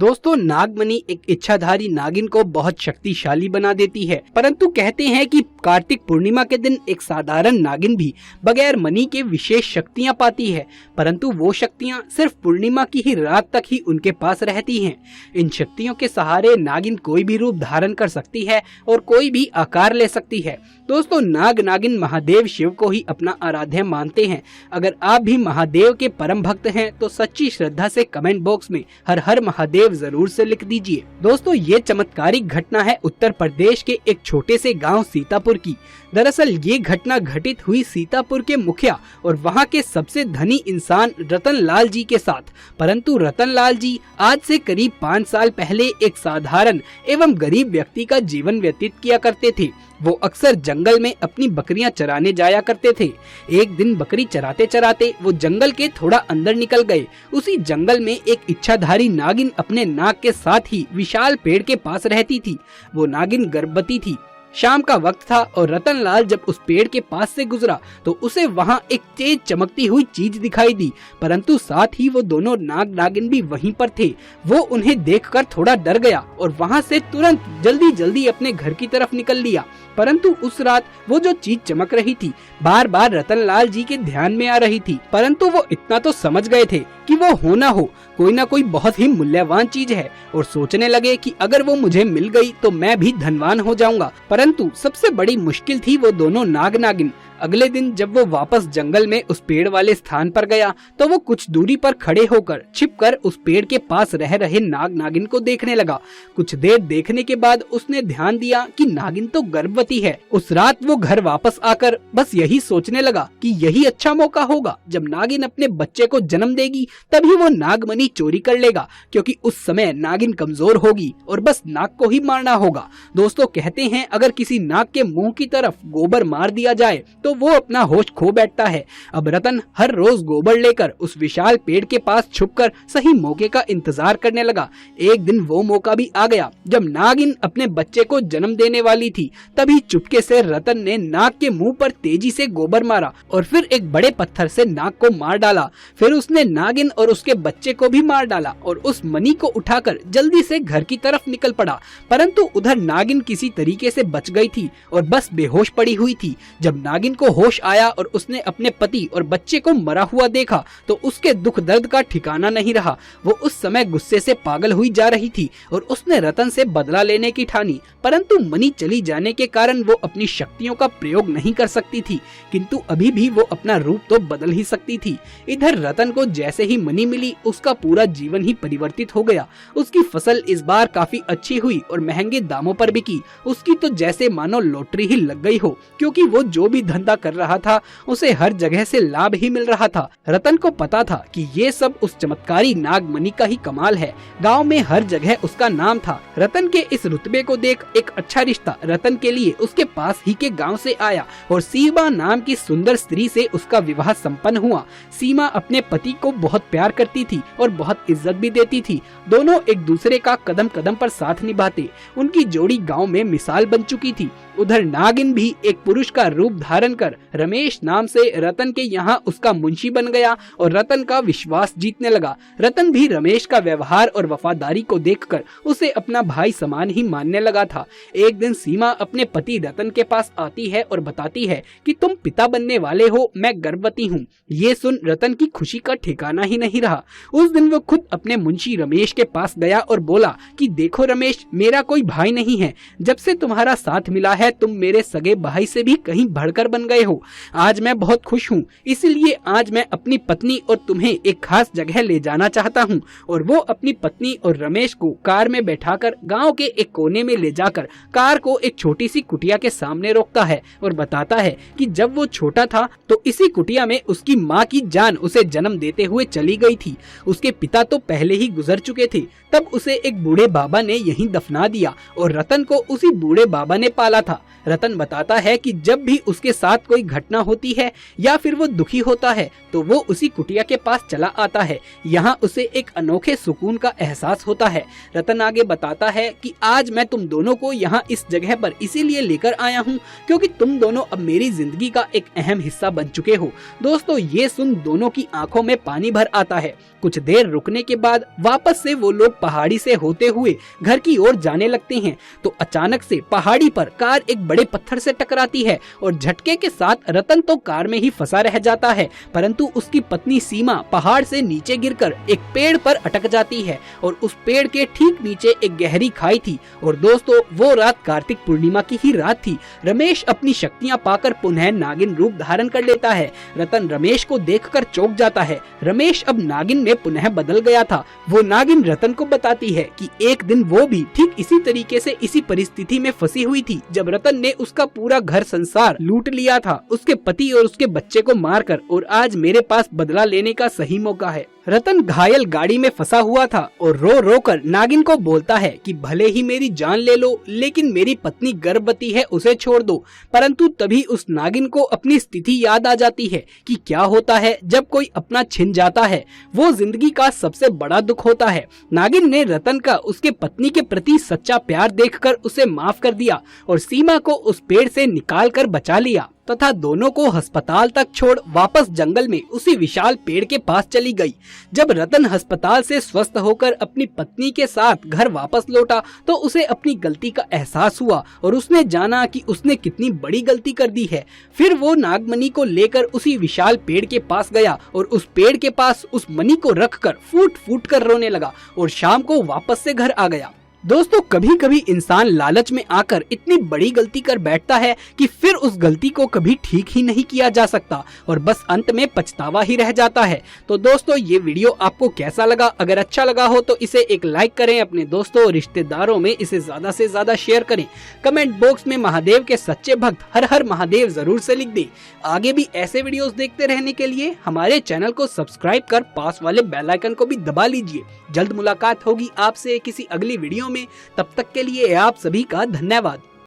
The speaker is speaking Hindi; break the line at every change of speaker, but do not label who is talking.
दोस्तों, नागमणि एक इच्छाधारी नागिन को बहुत शक्तिशाली बना देती है, परंतु कहते हैं कि कार्तिक पूर्णिमा के दिन एक साधारण नागिन भी बगैर मणि के विशेष शक्तियां पाती है, परंतु वो शक्तियां सिर्फ पूर्णिमा की ही रात तक ही उनके पास रहती हैं। इन शक्तियों के सहारे नागिन कोई भी रूप धारण कर सकती है और कोई भी आकार ले सकती है। दोस्तों, नाग नागिन महादेव शिव को ही अपना आराध्य मानते हैं। अगर आप भी महादेव के परम भक्त हैं तो सच्ची श्रद्धा से कमेंट बॉक्स में हर हर महादेव जरूर से लिख दीजिए। दोस्तों, ये चमत्कारिक घटना है उत्तर प्रदेश के एक छोटे से गांव सीतापुर की। दरअसल ये घटना घटित हुई सीतापुर के मुखिया और वहां के सबसे धनी इंसान रतन लाल जी के साथ। परंतु रतन लाल जी आज से करीब 5 साल पहले एक साधारण एवं गरीब व्यक्ति का जीवन व्यतीत किया करते थे। वो अक्सर जंगल में अपनी बकरियां चराने जाया करते थे। एक दिन बकरी चराते चराते वो जंगल के थोड़ा अंदर निकल गए। उसी जंगल में एक इच्छाधारी नागिन अपने नाग के साथ ही विशाल पेड़ के पास रहती थी। वो नागिन गर्भवती थी। शाम का वक्त था और रतन लाल जब उस पेड़ के पास से गुजरा तो उसे वहां एक तेज चमकती हुई चीज दिखाई दी, परंतु साथ ही वो दोनों नाग नागिन भी वहीं पर थे। वो उन्हें देखकर थोड़ा डर गया और वहां से तुरंत जल्दी जल्दी अपने घर की तरफ निकल लिया। परंतु उस रात वो जो चीज चमक रही थी बार बार रतन लाल जी के ध्यान में आ रही थी, परंतु वो इतना तो समझ गए थे कि वो हो ना हो कोई ना कोई बहुत ही मूल्यवान चीज है और सोचने लगे कि अगर वो मुझे मिल गई तो मैं भी धनवान हो जाऊंगा। परंतु सबसे बड़ी मुश्किल थी वो दोनों नाग नागिन। अगले दिन जब वो वापस जंगल में उस पेड़ वाले स्थान पर गया तो वो कुछ दूरी पर खड़े होकर छिपकर उस पेड़ के पास रह रहे नाग नागिन को देखने लगा। कुछ देर देखने के बाद उसने ध्यान दिया कि नागिन तो गर्भवती है। उस रात वो घर वापस आकर बस यही सोचने लगा कि यही अच्छा मौका होगा, जब नागिन अपने बच्चे को जन्म देगी तभी वो नागमणि चोरी कर लेगा, क्योंकि उस समय नागिन कमजोर होगी और बस नाग को ही मारना होगा। दोस्तों, कहते हैं अगर किसी नाग के मुंह की तरफ गोबर मार दिया जाए तो वो अपना होश खो बैठता है। अब रतन हर रोज गोबर लेकर उस विशाल पेड़ के पास छुपकर सही मौके का इंतजार करने लगा। एक दिन वो मौका भी आ गया जब नागिन अपने बच्चे को जन्म देने वाली थी। तभी चुपके से रतन ने नाग के मुंह पर तेजी से गोबर मारा और फिर एक बड़े पत्थर से नाग को मार डाला। फिर उसने नागिन और उसके बच्चे को भी मार डाला और उस मणि को उठाकर जल्दी से घर की तरफ निकल पड़ा। परंतु उधर नागिन किसी तरीके से बच गई थी और बस बेहोश पड़ी हुई थी। जब नागिन को होश आया और उसने अपने पति और बच्चे को मरा हुआ देखा तो उसके दुख दर्द का ठिकाना नहीं रहा। वो उस समय गुस्से से पागल हुई जा रही थी और उसने रतन से बदला लेने की ठानी, परंतु मणि चली जाने के कारण वो अपनी शक्तियों का प्रयोग नहीं कर सकती थी, किंतु अभी भी वो अपना रूप तो बदल ही सकती थी। इधर रतन को जैसे ही मणि मिली उसका पूरा जीवन ही परिवर्तित हो गया। उसकी फसल इस बार काफी अच्छी हुई और महंगे दामों पर बिकी। उसकी तो जैसे मानो लॉटरी ही लग गई हो, क्योंकि वो जो भी धंधा कर रहा था उसे हर जगह से लाभ ही मिल रहा था। रतन को पता था कि ये सब उस चमत्कारी नागमणि का ही कमाल है। गांव में हर जगह उसका नाम था। रतन के इस रुतबे को देख एक अच्छा रिश्ता रतन के लिए उसके पास ही के गांव से आया और सीमा नाम की सुंदर स्त्री से उसका विवाह संपन्न हुआ। सीमा अपने पति को बहुत प्यार करती थी और बहुत इज्जत भी देती थी। दोनों एक दूसरे का कदम कदम पर साथ निभाते। उनकी जोड़ी गांव में मिसाल बन चुकी थी। उधर नागिन भी एक पुरुष का रूप धारण कर रमेश नाम से रतन के यहाँ उसका मुंशी बन गया और रतन का विश्वास जीतने लगा। रतन भी रमेश का व्यवहार और वफादारी को देखकर उसे अपना भाई समान ही मानने लगा था। एक दिन सीमा अपने पति रतन के पास आती है और बताती है कि तुम पिता बनने वाले हो, मैं गर्भवती हूँ। ये सुन रतन की खुशी का ठिकाना ही नहीं रहा। उस दिन वो खुद अपने मुंशी रमेश के पास गया और बोला कि देखो रमेश, मेरा कोई भाई नहीं है। जब से तुम्हारा साथ मिला है तुम मेरे सगे भाई से भी कहीं बढ़कर बन गए हो। आज मैं बहुत खुश हूँ, इसलिए आज मैं अपनी पत्नी और तुम्हें एक खास जगह ले जाना चाहता हूँ। और वो अपनी पत्नी और रमेश को कार में बैठाकर गांव के एक कोने में ले जाकर कार को एक छोटी सी कुटिया के सामने रोकता है और बताता है कि जब वो छोटा था तो इसी कुटिया में उसकी माँ की जान उसे जन्म देते हुए चली गई थी। उसके पिता तो पहले ही गुजर चुके थे। तब उसे एक बूढ़े बाबा ने यहीं दफना दिया और रतन को उसी बूढ़े बाबा ने पाला था। रतन बताता है कि जब भी उसके साथ साथ कोई घटना होती है या फिर वो दुखी होता है तो वो उसी कुटिया के पास चला आता है। यहाँ उसे एक अनोखे सुकून का एहसास होता है। रतन आगे बताता है कि आज मैं तुम दोनों को यहाँ इस जगह पर इसीलिए लेकर आया हूँ क्योंकि तुम दोनों अब मेरी जिंदगी का एक अहम हिस्सा बन चुके हो। दोस्तों ये सुन दोनों की आंखों में पानी भर आता है। कुछ देर रुकने के बाद वापस से वो लोग पहाड़ी से होते हुए घर की ओर जाने लगते हैं तो अचानक से पहाड़ी पर कार एक बड़े पत्थर से टकराती है और झटके के साथ रतन तो कार में ही फंसा रह जाता है, परंतु उसकी पत्नी सीमा पहाड़ से नीचे गिरकर एक पेड़ पर अटक जाती है और उस पेड़ के ठीक नीचे एक गहरी खाई थी। और दोस्तों वो रात कार्तिक पूर्णिमा की ही रात थी। रमेश अपनी शक्तियां पाकर पुनः नागिन रूप धारण कर लेता है। रतन रमेश को देखकर चौंक जाता है। रमेश अब नागिन में पुनः बदल गया था। वो नागिन रतन को बताती है कि एक दिन वो भी ठीक इसी तरीके से इसी परिस्थिति में फंसी हुई थी जब रतन ने उसका पूरा घर संसार लूट लिया था, उसके पति और उसके बच्चे को मारकर, और आज मेरे पास बदला लेने का सही मौका है। रतन घायल गाड़ी में फंसा हुआ था और रो रो कर नागिन को बोलता है कि भले ही मेरी जान ले लो लेकिन मेरी पत्नी गर्भवती है, उसे छोड़ दो। परंतु तभी उस नागिन को अपनी स्थिति याद आ जाती है कि क्या होता है जब कोई अपना छिन जाता है, वो जिंदगी का सबसे बड़ा दुख होता है। नागिन ने रतन का उसके पत्नी के प्रति सच्चा प्यार देखकर उसे माफ कर दिया और सीमा को उस पेड़ से निकाल कर बचा लिया तथा दोनों को अस्पताल तक छोड़ वापस जंगल में उसी विशाल पेड़ के पास चली गई। जब रतन अस्पताल से स्वस्थ होकर अपनी पत्नी के साथ घर वापस लौटा तो उसे अपनी गलती का एहसास हुआ और उसने जाना कि उसने कितनी बड़ी गलती कर दी है। फिर वो नागमणि को लेकर उसी विशाल पेड़ के पास गया और उस पेड़ के पास उस मणि को रखकर फूट फूट कर रोने लगा और शाम को वापस से घर आ गया। दोस्तों कभी कभी इंसान लालच में आकर इतनी बड़ी गलती कर बैठता है कि फिर उस गलती को कभी ठीक ही नहीं किया जा सकता और बस अंत में पछतावा ही रह जाता है। तो दोस्तों ये वीडियो आपको कैसा लगा? अगर अच्छा लगा हो तो इसे एक लाइक करें, अपने दोस्तों और रिश्तेदारों में इसे ज्यादा से ज्यादा शेयर करें। कमेंट बॉक्स में महादेव के सच्चे भक्त हर हर महादेव जरूर से लिख दें। आगे भी ऐसे वीडियोस देखते रहने के लिए हमारे चैनल को सब्सक्राइब कर पास वाले बेल आइकन को भी दबा लीजिए। जल्द मुलाकात होगी आपसे किसी अगली वीडियो में। तब तक के लिए आप सभी का धन्यवाद।